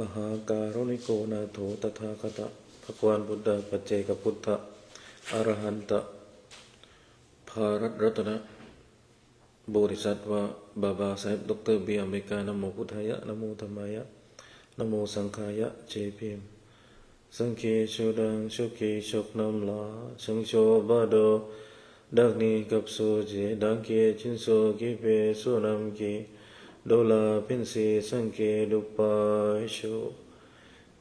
มหาการุณิโกนาโถตถาคตภควานบุตรปัจเจกพุทธอรหันตภารัตรัตนะโบริสัตวะบาบาสาเหบดรบีอเมริกานโมพุทธายะนโมธรรมายะนโมสังฆายะเจพิมสังเคโชดังโชกีโชกนำลาสังโชบาโดดักนีกับโซเจดังเกจินโซกิเปโซนัมกีโดลาพินสีสังเกดุปายโช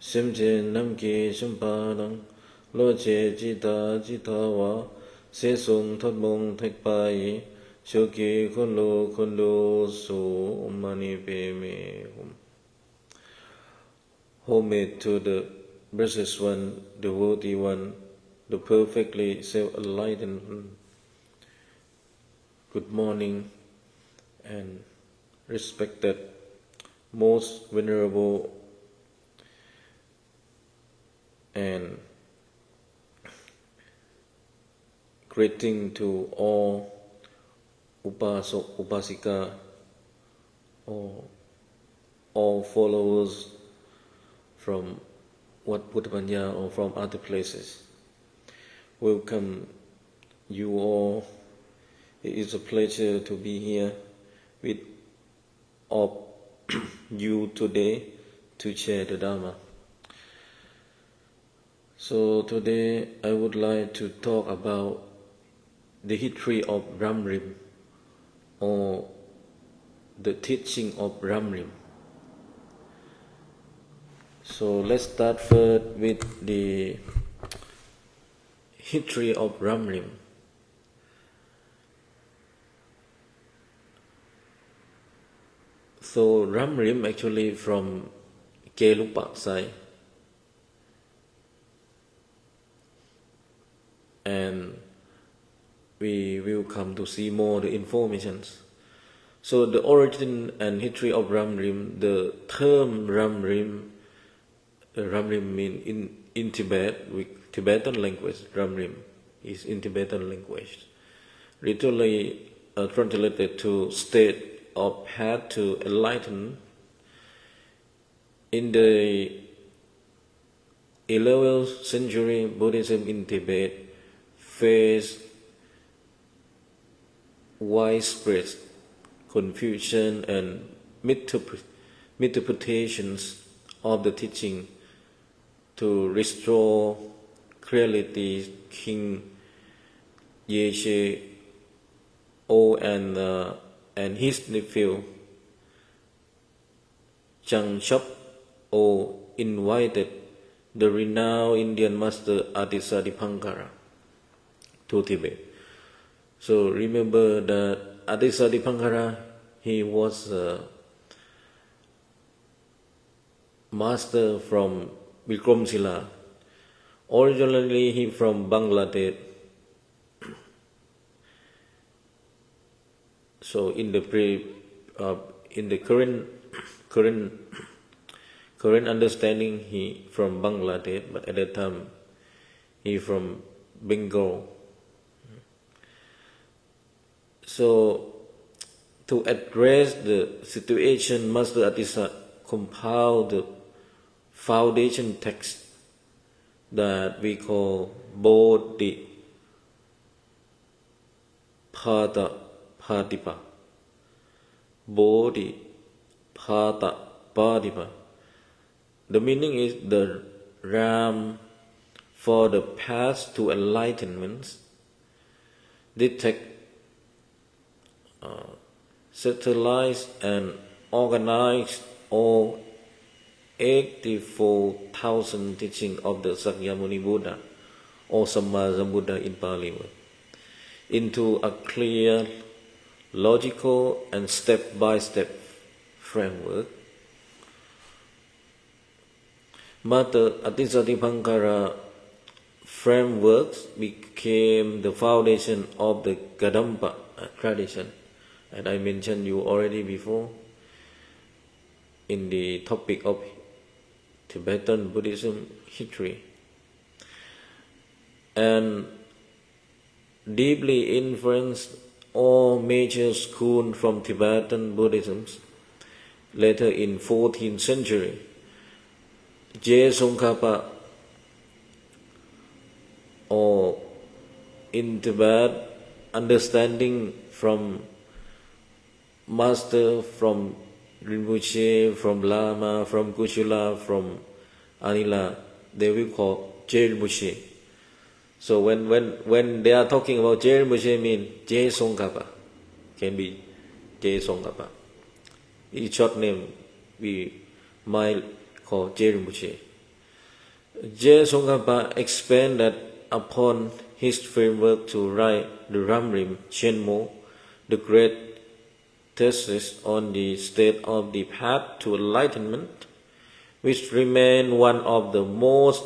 สิมเจนัมกีสัมปานังโลเจจิตาจิตาวาเสสุงทัดมงเทกไปโชกีคนโลสุมานิเปเมหุม Homage to the blessed one, the worthy one, the perfectly self-enlightened one. Good morning and respected, most venerable and greeting to all upasok, upasika, all followers from Wat Puttapanya or from other places. Welcome you all. It is a pleasure to be here with all you today to share the Dharma. So today I would like to talk about the history of Ramrim or the teaching of Ramrim. So let's start first with the history of Ramrim. So Ramrim actually from Gelugpaksai, and we will come to see more the informations. So the origin and history of Ramrim, the term Ramrim means in Tibet, with Tibetan language, Ramrim is in Tibetan language. Literally translated to state or path to enlighten. In the 11th century, Buddhism in Tibet faced widespread confusion and misinterpretations of the teaching. To restore clarity, King Yeshe O and his nephew Changchop O invited the renowned Indian master Adisa Dipankara to Tibet. So remember that Adisa Dipankara, he was a master from Vikramshila. Originally he from Bangladesh. So in the current understanding, he from Bangladesh, but at that time he from Bengal. So to address the situation, Master Adisa compiled the foundation text that we call Bodhipatipadipa. Bodhipatipadipa. The meaning is the ram for the path to enlightenment. This text centralized and organized all 84,000 teachings of the Sakyamuni Buddha or Sammasambuddha in Pali into a clear, logical and step-by-step framework. Master Adisa Dipankara frameworks became the foundation of the Kadampa tradition, and I mentioned you already before in the topic of Tibetan Buddhism history, and deeply influenced all major schools from Tibetan Buddhism. Later in 14th century, Je Tsongkhapa, or in Tibet, understanding from master, from Rinpoche, from Lama, from Kuchula, from Anila, they will call Je Rinpoche. So when they are talking about Je Rinpoche, mean Je Tsongkhapa, can be Je Tsongkhapa. Each short name we might call Je Rinpoche. Je Tsongkhapa explained that upon his framework to write the Ramrim Chenmo, the great thesis on the state of the path to enlightenment, which remain one of the most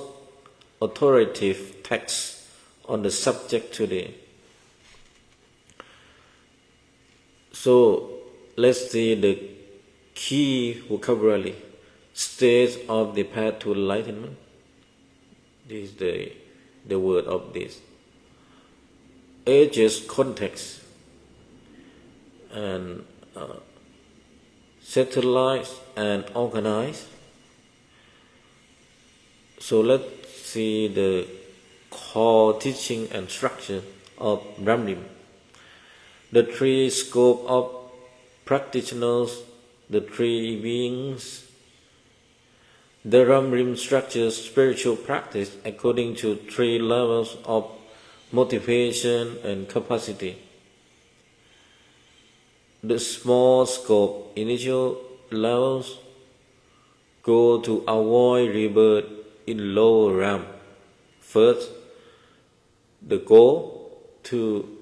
authoritative texts on the subject today. So let's see the key vocabulary: stage of the path to enlightenment. This is the word of this. Ages, context, and satellite and organize. So let's see the core teaching and structure of Ramrim. The three scope of practitioners, the three beings. The Ramrim structures spiritual practice according to three levels of motivation and capacity. The small scope initial levels go to avoid rebirth in lower realm. First, the goal to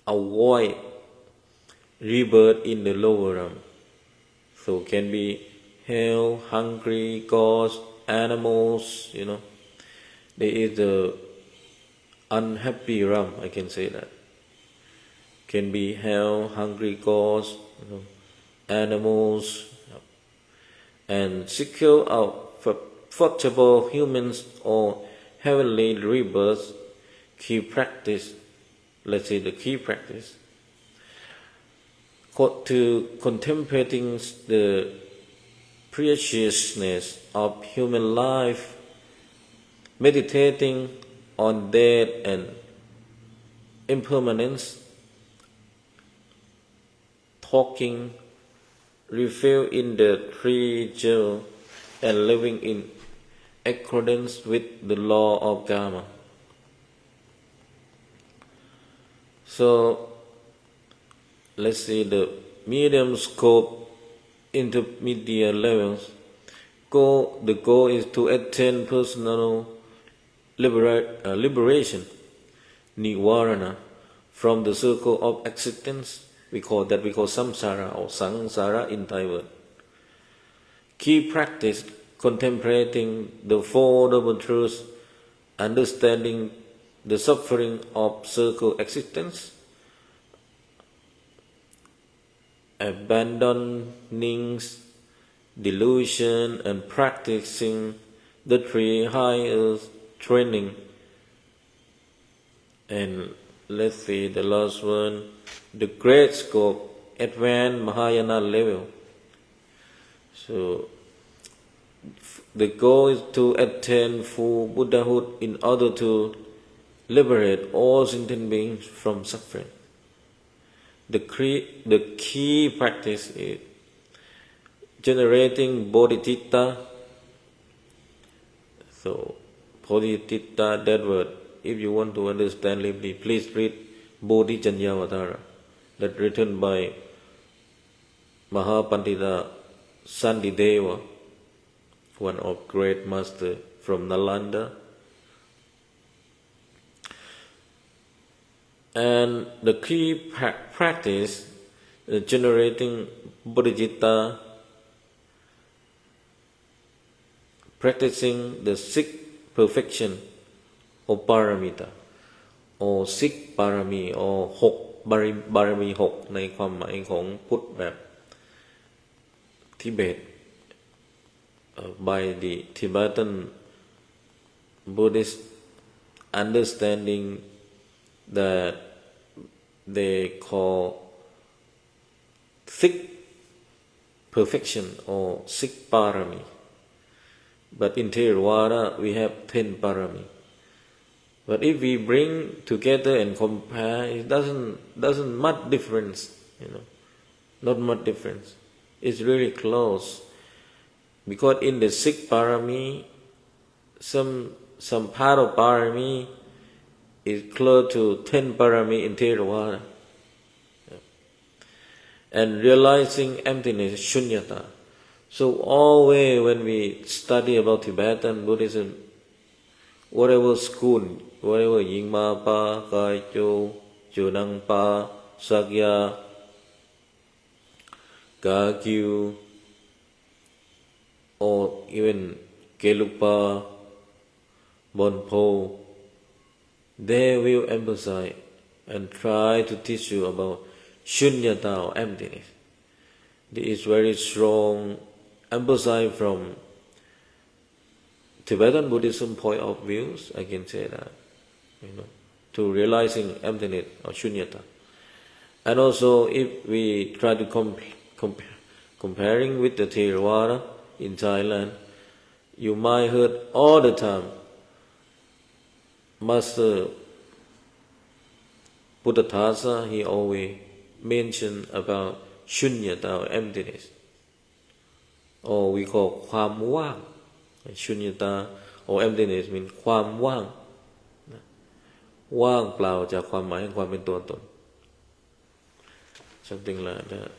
avoid rebirth in the lower realm. So can be hell, hungry, ghosts, animals, There is the unhappy realm, I can say that. Can be hell, hungry, ghosts, animals, and secure out comfortable humans or heavenly rebirths. Key practice, let's say the key practice, to contemplating the preciousness of human life, meditating on death and impermanence, talking, refill in the three jewels, and living in accordance with the law of karma. So let's see the medium scope, intermediate levels. The goal is to attain personal liberation, nivarana, from the circle of existence. We call samsara or sangsara in Thai word. Key practice: contemplating the Four Noble Truths, understanding the suffering of circle existence, abandoning delusion, and practicing the three higher training. And let's see the last one, the great scope, advanced Mahayana level. So the goal is to attain full Buddhahood in order to liberate all sentient beings from suffering. The key practice is generating bodhicitta. So bodhicitta, that word, if you want to understand deeply, please read Bodhicharyavatara, that written by Mahapandita Sandideva, one of great master from Nalanda. And the key practice is generating bodhicitta, practicing the six perfection or paramita, or six parami, or 6 บารมี 6ในความหมายของพุทธแบบทิเบต by the Tibetan Buddhist understanding that they call six perfection or six parami. But in Theravada, we have 10 parami. But if we bring together and compare, it doesn't much difference, not much difference. It's really close. Because in the 6 parami, some part of parami is close to 10 parami in Theravada. And realizing emptiness, shunyata. So always when we study about Tibetan Buddhism, whatever school, whatever Yingma Pa, Kaicho, Chonang Pa, Sakya, Gagyu, or even Gelugpa, Bonpo, they will emphasize and try to teach you about shunyata or emptiness. There is very strong emphasis from Tibetan Buddhism point of views, I can say that, to realizing emptiness or shunyata. And also, if we try to comparing with the Theravada in Thailand, you might heard all the time Master Buddhadasa, he always mentioned about shunyata or emptiness, or we call ความว่าง shunyata or emptiness means ความว่าง ว่างเปล่าจากความหมายแห่งความเป็นตัวตน something like that.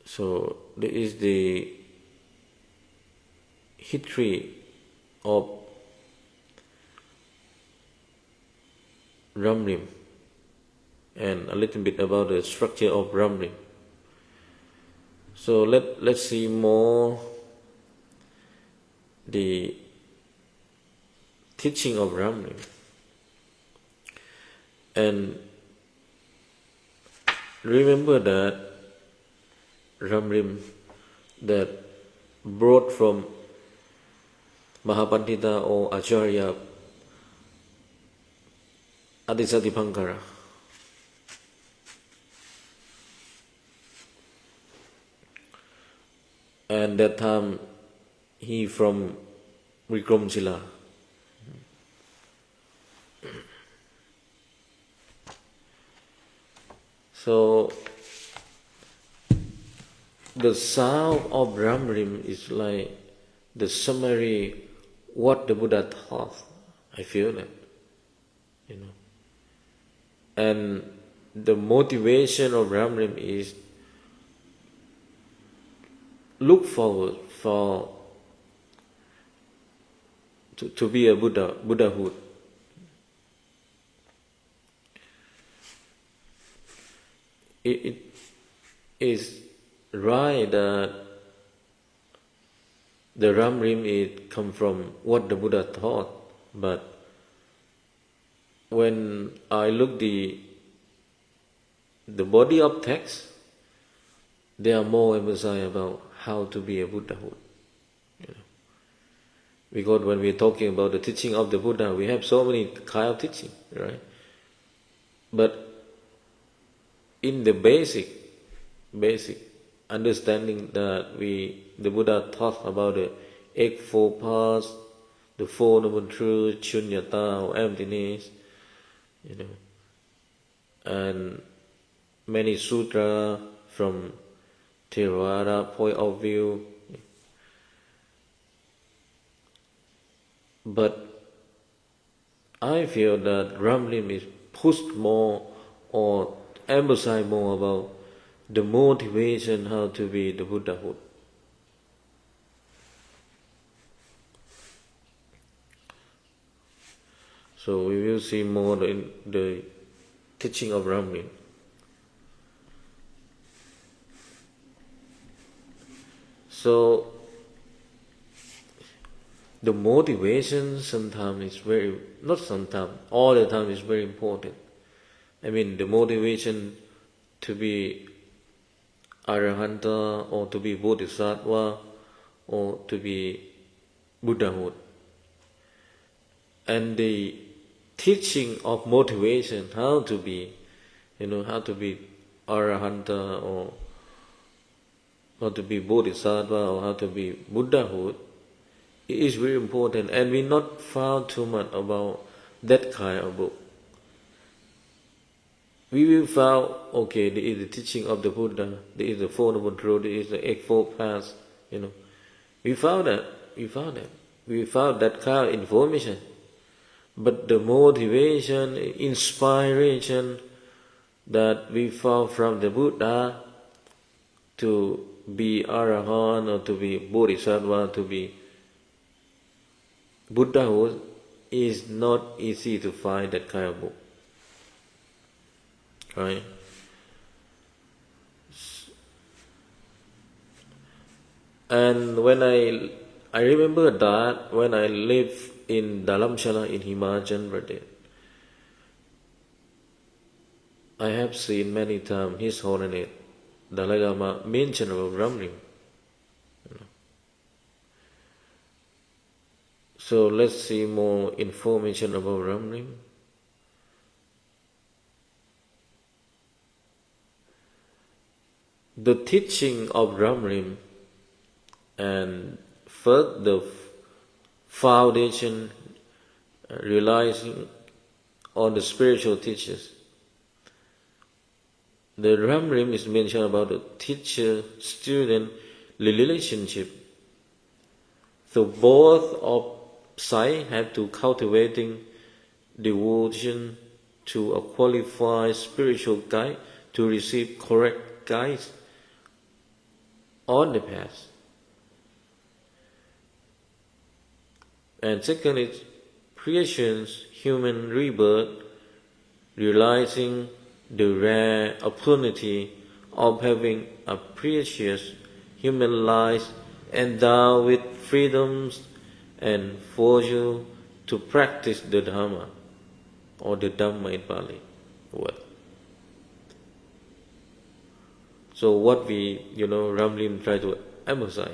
So this is the history of Ramrim and a little bit about the structure of Ramrim. So let's see more the teaching of Ramrim. And remember that Ramrim that brought from Mahapandita or Acharya Adisatipankara. And that time he from Vikromshila. So the sound of Ramrim is like the summary what the Buddha taught. I feel that, And the motivation of Ramrim is look forward to be a Buddhahood. It is right that the Ramrim it come from what the Buddha taught, but when I look the body of text, there are more emphasis about how to be a Buddhahood. Because when we are talking about the teaching of the Buddha, we have so many kind of teaching, right? But in the basic understanding that the Buddha taught about the Eightfold Paths, the Four Noble Truths, Shunyata or emptiness, and many sutras from Theravada point of view. But I feel that Ramrim is pushed more or emphasize more about the motivation how to be the Buddhahood. So we will see more in the teaching of Ramrim. So the motivation sometimes is all the time is very important. I mean, the motivation to be Arahanta or to be Bodhisattva or to be Buddhahood. And the teaching of motivation, how to be Arahanta or how to be Bodhisattva or how to be Buddhahood, it is very important, and we not found too much about that kind of book. We will found, okay, there is the teaching of the Buddha, there is the Four Noble Truths, there is the Eightfold Path, We found that. We found that kind of information. But the motivation, inspiration that we found from the Buddha to be Arahant or to be Bodhisattva, to be Buddhahood, is not easy to find that kind of book. Right? And when I remember that when I lived in Dharamshala in Himachal Pradesh, I have seen many times His Holiness Dalai Lama mention about Ramrim. So let's see more information about Ramrim. The teaching of Ramrim and first the foundation realizing on the spiritual teachers. The Ramrim is mentioned about the teacher-student relationship. So both of sides have to cultivating devotion to a qualified spiritual guide to receive correct guidance on the path. And second is creation's human rebirth, realizing the rare opportunity of having a precious human life endowed with freedoms and fortune to practice the Dhamma, or the Dhamma in Pali word. So what we, Ramlim try to emphasize.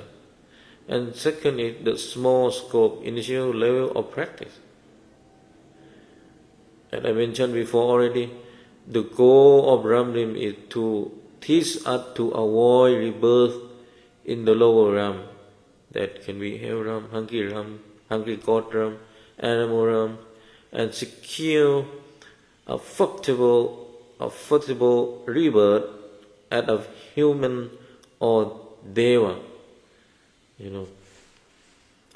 And second is the small scope, initial level of practice. And I mentioned before already, the goal of Ramlim is to teach us to avoid rebirth in the lower realm. That can be hell realm, hungry god realm, animal realm, and secure a fruitful rebirth as a human or Deva.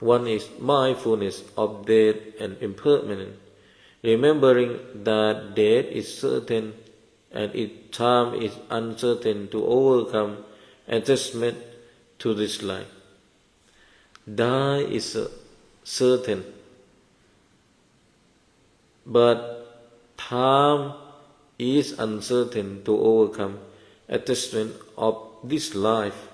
One is mindfulness of death and impermanence, remembering that death is certain and its time is uncertain to overcome attachment to this life. Die is certain, but time is uncertain to overcome attachment of this life.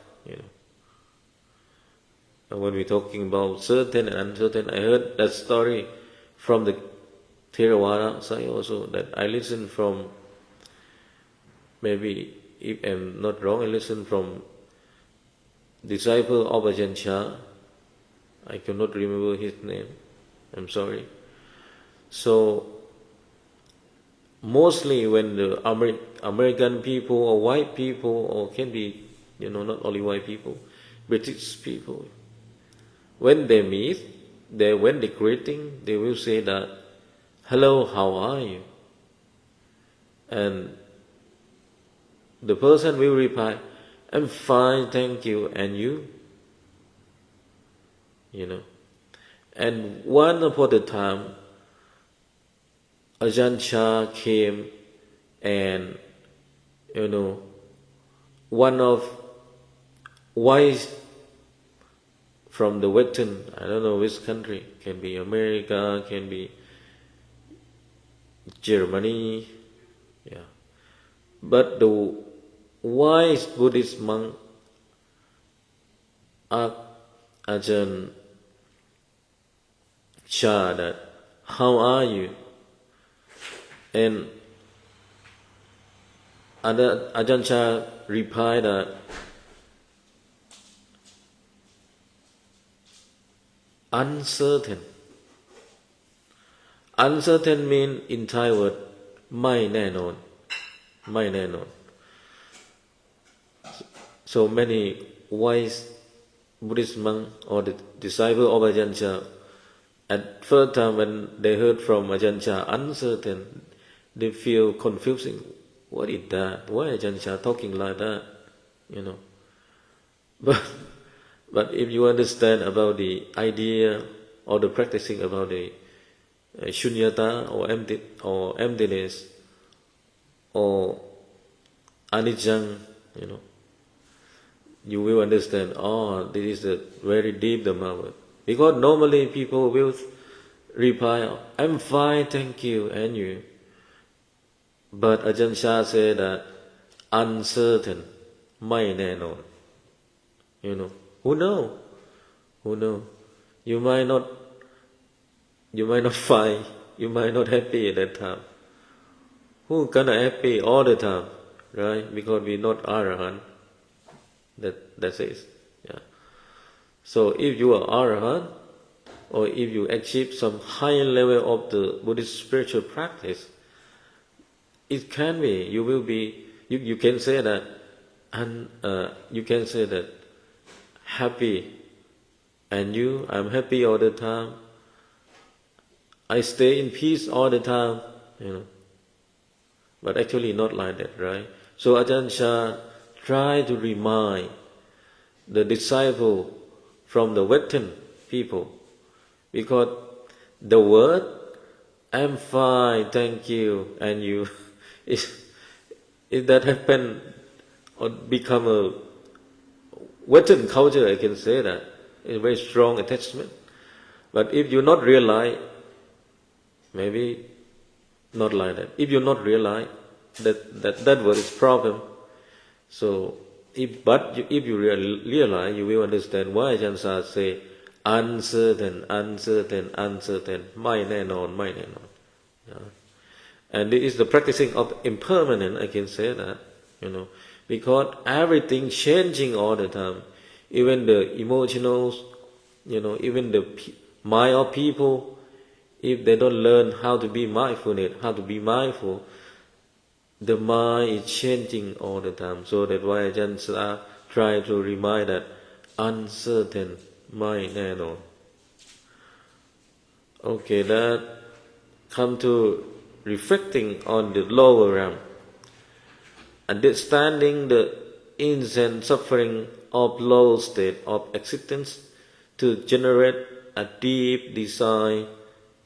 And when we're talking about certain and uncertain, I heard that story from the Theravada side also, that I listened from, maybe if I'm not wrong, I listened from disciple of Ajahn Chah. I cannot remember his name, I'm sorry. So mostly when the American people or white people, or can be, not only white people, British people, when they meet, when they greeting, they will say that, "Hello, how are you?" And the person will reply, "I'm fine, thank you, and you?" And one upon a time, Ajahn Chah came, and one of wise from the Western, I don't know which country, can be America, can be Germany, but the wise Buddhist monk asked Ajahn Chah that, "How are you?" And Ajahn Chah replied that, "Uncertain." Uncertain means in Thai word, ไม่แน่นอน So many wise Buddhist monk or the disciple of Ajahn Chah, at first time when they heard from Ajahn Chah uncertain, they feel confusing. What is that? Why Ajahn Chah talking like that? But if you understand about the idea or the practicing about the shunyata or emptiness or anicca, you will understand. Oh, this is a very deep Dhamma word. Because normally people will reply, "I'm fine, thank you, and you." But Ajahn Chah said that uncertain, ไม่แน่นอน Who know? You might not find, you might not happy at that time. Who gonna happy all the time, right? Because we not Arahant. That's it. Yeah. So if you are Arahant, or if you achieve some higher level of the Buddhist spiritual practice, it can be, you will be, you can say that, and you can say that happy, and I'm happy all the time. I stay in peace all the time, But actually not like that, right? So Ajahn Chah try to remind the disciple from the Western people, because the word "I'm fine, thank you, and you," if that happen or become a Western culture, I can say that it's a very strong attachment. But if you not realize, maybe not like that. If you not realize that word is problem, so if you realize, you will understand why Ajahn Chah say uncertain, ไม่แน่นอน And this is the practicing of impermanent, I can say that, because everything changing all the time, even the emotionals, even the mind of people, if they don't learn how to be mindful, the mind is changing all the time. So that's why Ajahn Chah try to remind that uncertain, ไม่แน่นอน Okay, that come to reflecting on the lower realm, understanding the insane suffering of low state of existence to generate a deep desire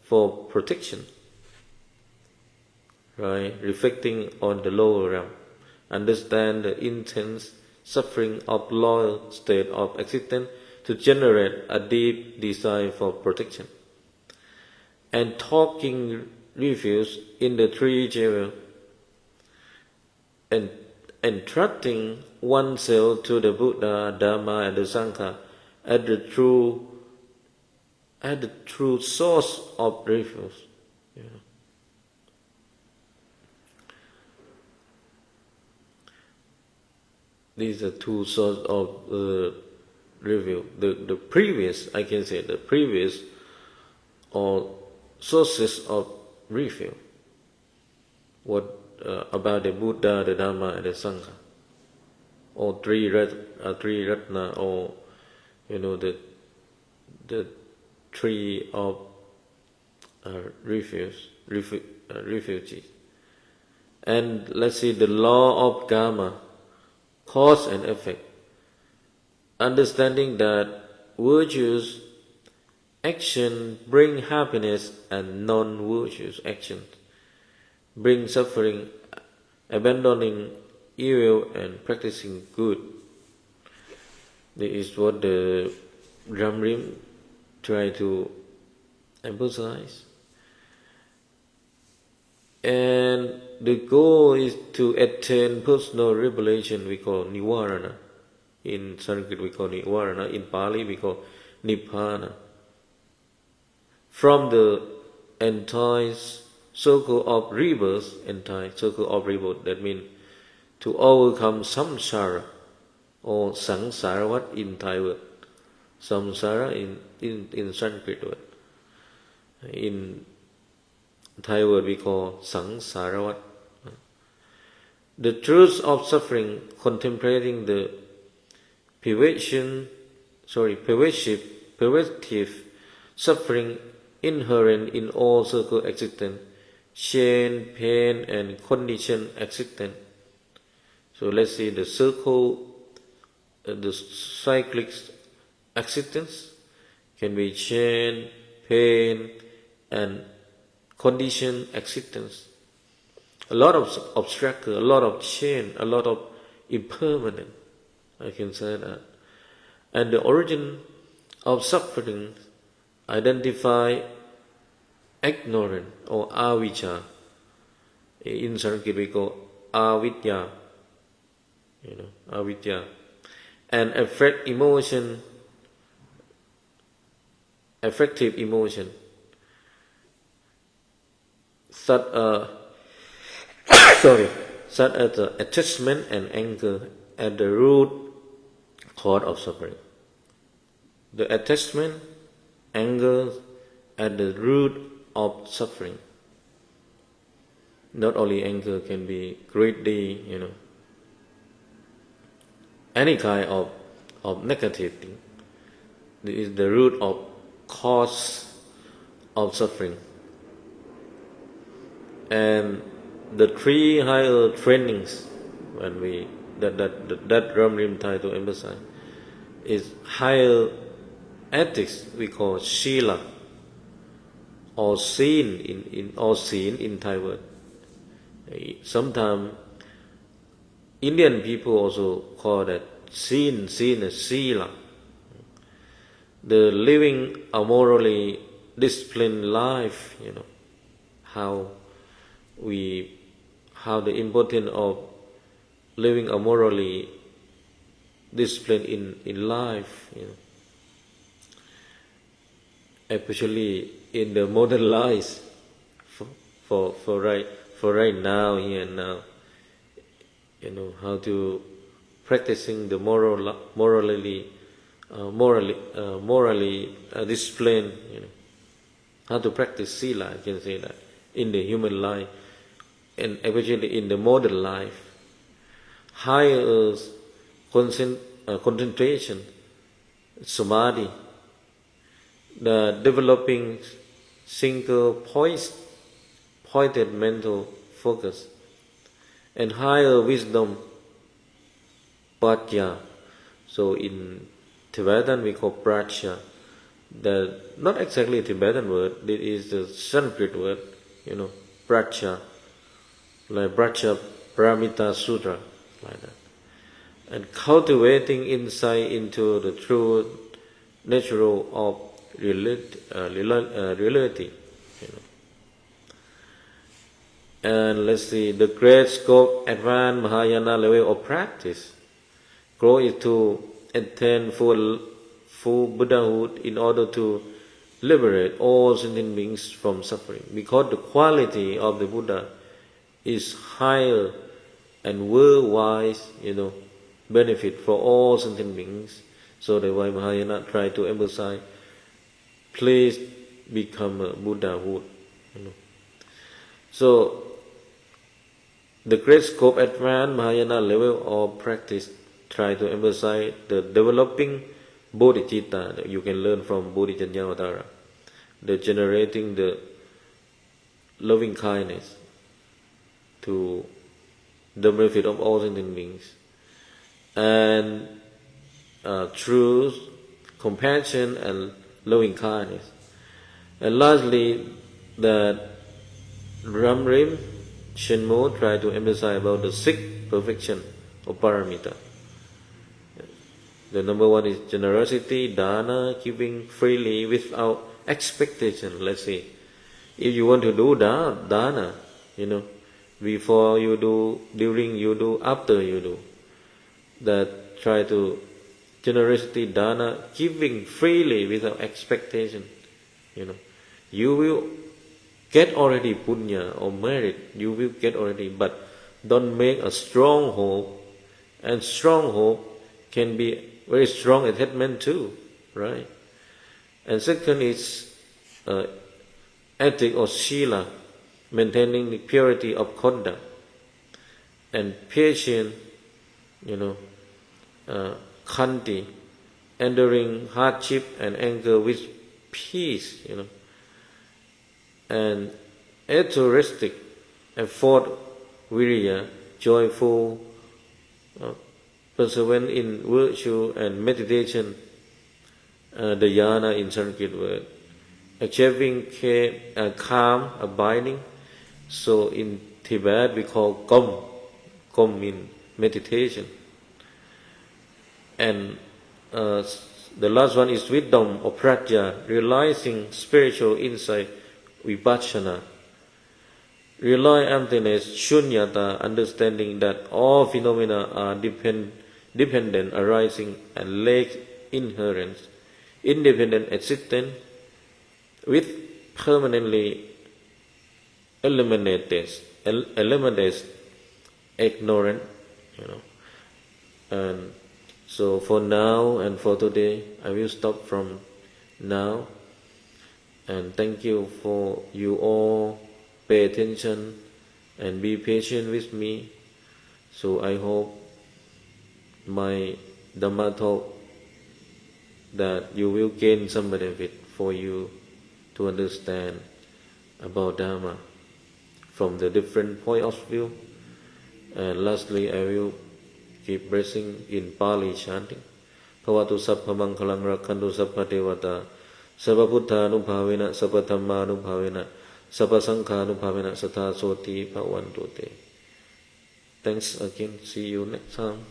for protection. Right? Reflecting on the lower realm, understand the intense suffering of low state of existence to generate a deep desire for protection. And talking refuge in the three jewels, and entrusting oneself to the Buddha, Dharma, and the Sangha as the true source of refuge. These are two sources of review. The previous, I can say, the previous or sources of review. What about the Buddha, the Dharma, and the Sangha, or three ratna, or the tree of refugees. And let's see the law of karma, cause and effect. Understanding that virtuous action bring happiness and non-virtuous action bring suffering, abandoning evil and practicing good. This is what the Ramrim try to emphasize. And the goal is to attain personal revelation, we call Nivarana. In Sanskrit we call Nivarana, in Pali we call Nibbana. From the entire circle of rebirth, that means to overcome samsara or sangsaravat in Thai word. Samsara in Sanskrit word. In Thai word we call sangsaravat. The truth of suffering, contemplating the pervasive suffering inherent in all circle existence, chain, pain, and condition existence. So let's see the circle, the cyclic existence can be chain, pain, and condition existence. A lot of obstacle, a lot of chain, a lot of impermanent, I can say that. And the origin of suffering identify ignorant or avijja. In Sanskrit we call avidya, avidya, and affective emotion, such as the attachment and anger at the root cause of suffering. The attachment, anger at the root of suffering. Not only anger, can be greedy, any kind of negative thing. This is the root of cause of suffering. And the three higher trainings, when we that Ramrim tried to emphasize, is higher ethics we call Shila or Seen in Thai word. Sometimes Indian people also call that Seen as Sila. The living a morally disciplined life, how the importance of living a morally disciplined in life, especially in the modern lives for right now, here and now, how to practicing the morally discipline, how to practice sila, I can say that, in the human life, and especially in the modern life. Higher concentration, samadhi, the developing single pointed mental focus, and higher wisdom, pratya. So in Tibetan we call pratya. Not exactly a Tibetan word, it is the Sanskrit word, pratya, like Pratya Paramita Sutra, like that. And cultivating insight into the true nature of reality. And let's see, the great scope advanced Mahayana level of practice grow is to attain full Buddhahood in order to liberate all sentient beings from suffering. Because the quality of the Buddha is higher and worldwide, benefit for all sentient beings. So that's why Mahayana try to emphasize, please become a Buddhahood. So the great scope advanced Mahayana level of practice try to emphasize the developing bodhicitta that you can learn from Bodhicharyavatara, the generating the loving kindness to the benefit of all sentient beings, and truth, compassion, and loving kindness. And lastly, that Ramrim Shenmo tried to emphasize about the sixth perfection of paramita. The number one is generosity, dana, giving freely without expectation. Let's see, if you want to do dana, before you do, during you do, after you do, that try to generosity, dana, giving freely without expectation. You will get already punya or merit, you will get already, but don't make a strong hope, and strong hope can be very strong attachment too, right? And second is ethic or sila, maintaining the purity of conduct, and patience, khanti, enduring hardship and anger with peace, and altruistic effort, virya, joyful, perseverance in virtue and meditation, dhyana in Sanskrit word, achieving calm, abiding. So in Tibet we call Kom means meditation. And the last one is wisdom or prajna, realizing spiritual insight, vipassana. Realize emptiness, shunyata, understanding that all phenomena are dependent, arising, and lack inherence, independent existence, with permanently eliminates ignorant, And so for now and for today, I will stop from now. And thank you for you all pay attention and be patient with me. So I hope my Dhamma talk that you will gain some benefit for you to understand about Dhamma from the different point of view. And lastly, I will keep blessing in Pali chanting. Bhavatu sappha manghalang rakhantu sappha devata sabba buddha anubhavena sabba dhamma anubhavena sabba sankha anubhavena satha soti bhavantu te. Thanks again. See you next time.